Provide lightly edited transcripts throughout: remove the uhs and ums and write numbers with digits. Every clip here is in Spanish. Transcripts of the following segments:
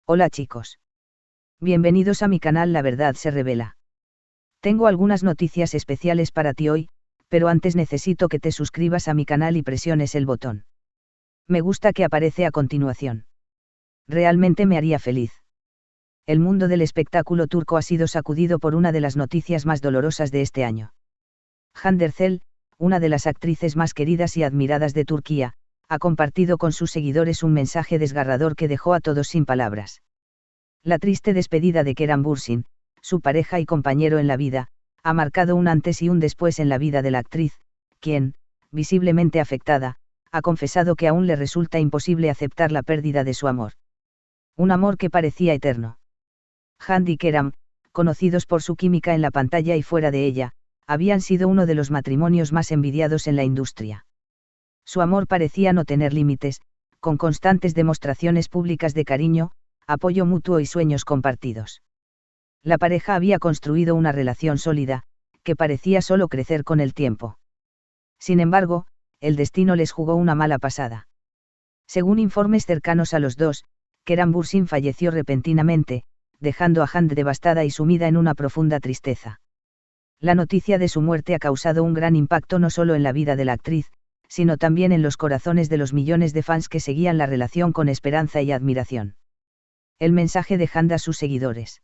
Hola chicos. Bienvenidos a mi canal La Verdad se Revela. Tengo algunas noticias especiales para ti hoy, pero antes necesito que te suscribas a mi canal y presiones el botón me gusta que aparece a continuación. Realmente me haría feliz. El mundo del espectáculo turco ha sido sacudido por una de las noticias más dolorosas de este año. Hande Erçel, una de las actrices más queridas y admiradas de Turquía, ha compartido con sus seguidores un mensaje desgarrador que dejó a todos sin palabras. La triste despedida de Kerem Bürsin, su pareja y compañero en la vida, ha marcado un antes y un después en la vida de la actriz, quien, visiblemente afectada, ha confesado que aún le resulta imposible aceptar la pérdida de su amor. Un amor que parecía eterno. Hande y Kerem, conocidos por su química en la pantalla y fuera de ella, habían sido uno de los matrimonios más envidiados en la industria. Su amor parecía no tener límites, con constantes demostraciones públicas de cariño, apoyo mutuo y sueños compartidos. La pareja había construido una relación sólida, que parecía solo crecer con el tiempo. Sin embargo, el destino les jugó una mala pasada. Según informes cercanos a los dos, Kerem Bürsin falleció repentinamente, dejando a Hande devastada y sumida en una profunda tristeza. La noticia de su muerte ha causado un gran impacto no solo en la vida de la actriz, sino también en los corazones de los millones de fans que seguían la relación con esperanza y admiración. El mensaje de Hande a sus seguidores.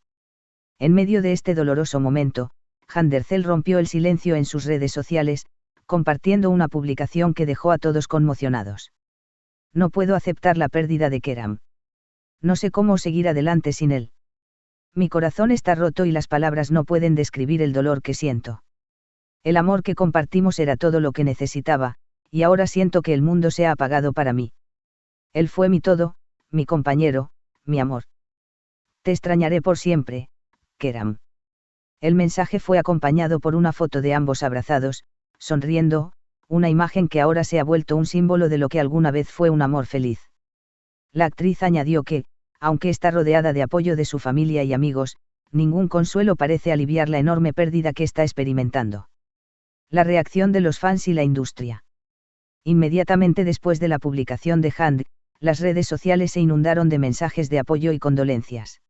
En medio de este doloroso momento, Hande Erçel rompió el silencio en sus redes sociales, compartiendo una publicación que dejó a todos conmocionados. No puedo aceptar la pérdida de Kerem. No sé cómo seguir adelante sin él. Mi corazón está roto y las palabras no pueden describir el dolor que siento. El amor que compartimos era todo lo que necesitaba, y ahora siento que el mundo se ha apagado para mí. Él fue mi todo, mi compañero, mi amor. Te extrañaré por siempre, Kerem. El mensaje fue acompañado por una foto de ambos abrazados, sonriendo, una imagen que ahora se ha vuelto un símbolo de lo que alguna vez fue un amor feliz. La actriz añadió que, aunque está rodeada de apoyo de su familia y amigos, ningún consuelo parece aliviar la enorme pérdida que está experimentando. La reacción de los fans y la industria. Inmediatamente después de la publicación de Hande, las redes sociales se inundaron de mensajes de apoyo y condolencias.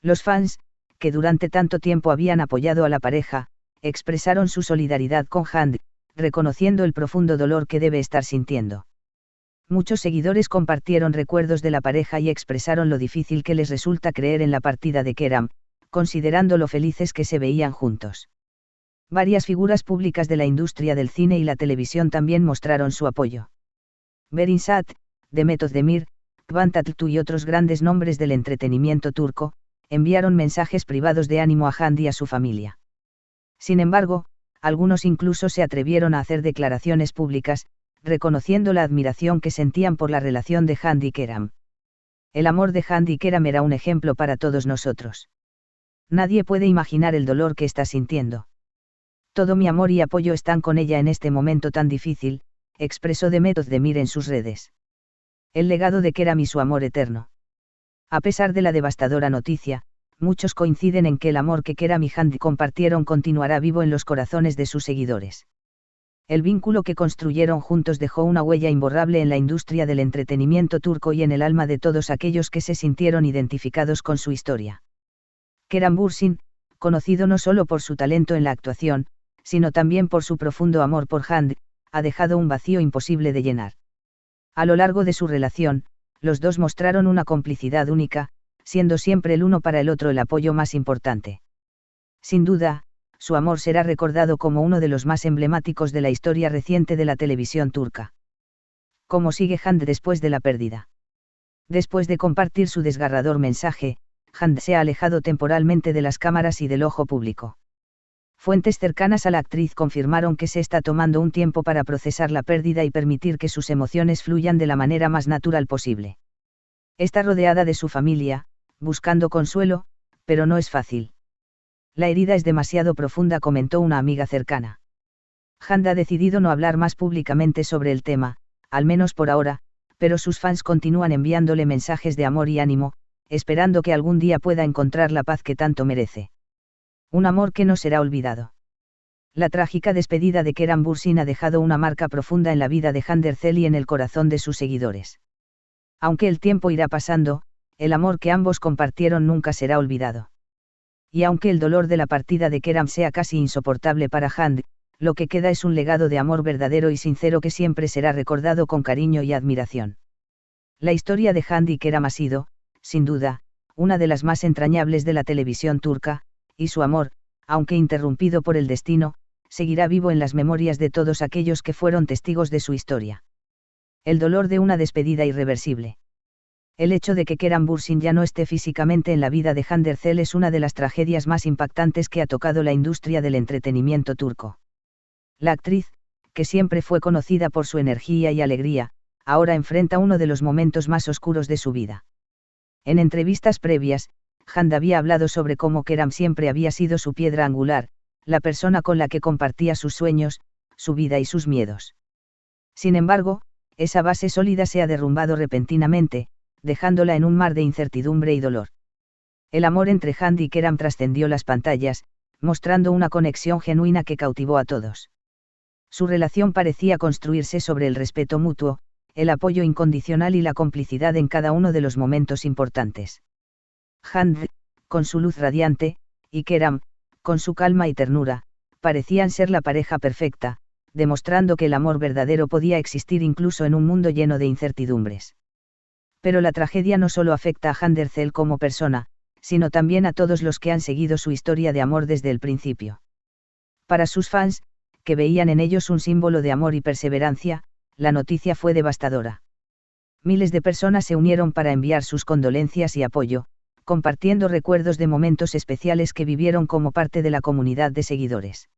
Los fans, que durante tanto tiempo habían apoyado a la pareja, expresaron su solidaridad con Hande, reconociendo el profundo dolor que debe estar sintiendo. Muchos seguidores compartieron recuerdos de la pareja y expresaron lo difícil que les resulta creer en la partida de Kerem, considerando lo felices que se veían juntos. Varias figuras públicas de la industria del cine y la televisión también mostraron su apoyo. Berin Saat, Demet Özdemir, Kıvanç Tatlıtuğ y otros grandes nombres del entretenimiento turco, enviaron mensajes privados de ánimo a Hande y a su familia. Sin embargo, algunos incluso se atrevieron a hacer declaraciones públicas, reconociendo la admiración que sentían por la relación de Hande y Kerem. El amor de Hande y Kerem era un ejemplo para todos nosotros. Nadie puede imaginar el dolor que está sintiendo. Todo mi amor y apoyo están con ella en este momento tan difícil, expresó Demet Özdemir en sus redes. El legado de Kerem y su amor eterno. A pesar de la devastadora noticia, muchos coinciden en que el amor que Kerem y Hande compartieron continuará vivo en los corazones de sus seguidores. El vínculo que construyeron juntos dejó una huella imborrable en la industria del entretenimiento turco y en el alma de todos aquellos que se sintieron identificados con su historia. Kerem Bürsin, conocido no solo por su talento en la actuación, sino también por su profundo amor por Hande, ha dejado un vacío imposible de llenar. A lo largo de su relación, los dos mostraron una complicidad única, siendo siempre el uno para el otro el apoyo más importante. Sin duda, su amor será recordado como uno de los más emblemáticos de la historia reciente de la televisión turca. ¿Cómo sigue Hande después de la pérdida? Después de compartir su desgarrador mensaje, Hande se ha alejado temporalmente de las cámaras y del ojo público. Fuentes cercanas a la actriz confirmaron que se está tomando un tiempo para procesar la pérdida y permitir que sus emociones fluyan de la manera más natural posible. Está rodeada de su familia, buscando consuelo, pero no es fácil. La herida es demasiado profunda, comentó una amiga cercana. Hande ha decidido no hablar más públicamente sobre el tema, al menos por ahora, pero sus fans continúan enviándole mensajes de amor y ánimo, esperando que algún día pueda encontrar la paz que tanto merece. Un amor que no será olvidado. La trágica despedida de Kerem Bürsin ha dejado una marca profunda en la vida de Hande Erçel y en el corazón de sus seguidores. Aunque el tiempo irá pasando, el amor que ambos compartieron nunca será olvidado. Y aunque el dolor de la partida de Keram sea casi insoportable para Hand, lo que queda es un legado de amor verdadero y sincero que siempre será recordado con cariño y admiración. La historia de Hand y Keram ha sido, sin duda, una de las más entrañables de la televisión turca, y su amor, aunque interrumpido por el destino, seguirá vivo en las memorias de todos aquellos que fueron testigos de su historia. El dolor de una despedida irreversible. El hecho de que Keram Bürsin ya no esté físicamente en la vida de Hande Erçel es una de las tragedias más impactantes que ha tocado la industria del entretenimiento turco. La actriz, que siempre fue conocida por su energía y alegría, ahora enfrenta uno de los momentos más oscuros de su vida. En entrevistas previas, Hande había hablado sobre cómo Keram siempre había sido su piedra angular, la persona con la que compartía sus sueños, su vida y sus miedos. Sin embargo, esa base sólida se ha derrumbado repentinamente, dejándola en un mar de incertidumbre y dolor. El amor entre Hande y Keram trascendió las pantallas, mostrando una conexión genuina que cautivó a todos. Su relación parecía construirse sobre el respeto mutuo, el apoyo incondicional y la complicidad en cada uno de los momentos importantes. Hande, con su luz radiante, y Keram, con su calma y ternura, parecían ser la pareja perfecta, demostrando que el amor verdadero podía existir incluso en un mundo lleno de incertidumbres. Pero la tragedia no solo afecta a Hande Erçel como persona, sino también a todos los que han seguido su historia de amor desde el principio. Para sus fans, que veían en ellos un símbolo de amor y perseverancia, la noticia fue devastadora. Miles de personas se unieron para enviar sus condolencias y apoyo, compartiendo recuerdos de momentos especiales que vivieron como parte de la comunidad de seguidores.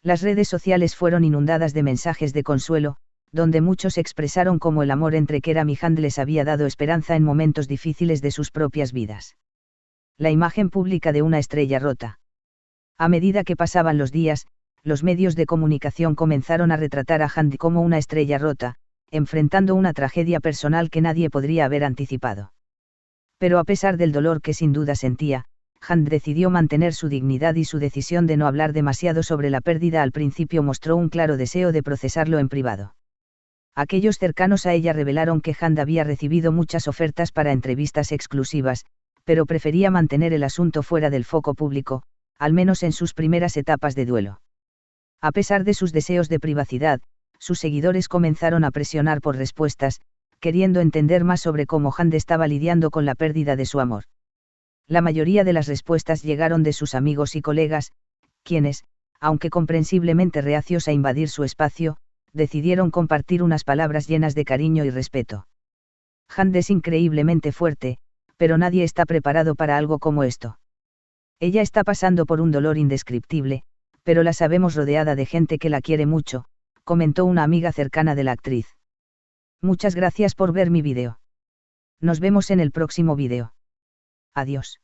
Las redes sociales fueron inundadas de mensajes de consuelo, donde muchos expresaron cómo el amor entre Keram y Hande les había dado esperanza en momentos difíciles de sus propias vidas. La imagen pública de una estrella rota. A medida que pasaban los días, los medios de comunicación comenzaron a retratar a Hande como una estrella rota, enfrentando una tragedia personal que nadie podría haber anticipado. Pero a pesar del dolor que sin duda sentía, Hande decidió mantener su dignidad y su decisión de no hablar demasiado sobre la pérdida al principio mostró un claro deseo de procesarlo en privado. Aquellos cercanos a ella revelaron que Hande había recibido muchas ofertas para entrevistas exclusivas, pero prefería mantener el asunto fuera del foco público, al menos en sus primeras etapas de duelo. A pesar de sus deseos de privacidad, sus seguidores comenzaron a presionar por respuestas, queriendo entender más sobre cómo Hande estaba lidiando con la pérdida de su amor. La mayoría de las respuestas llegaron de sus amigos y colegas, quienes, aunque comprensiblemente reacios a invadir su espacio, decidieron compartir unas palabras llenas de cariño y respeto. Hande es increíblemente fuerte, pero nadie está preparado para algo como esto. Ella está pasando por un dolor indescriptible, pero la sabemos rodeada de gente que la quiere mucho, comentó una amiga cercana de la actriz. Muchas gracias por ver mi vídeo. Nos vemos en el próximo vídeo. Adiós.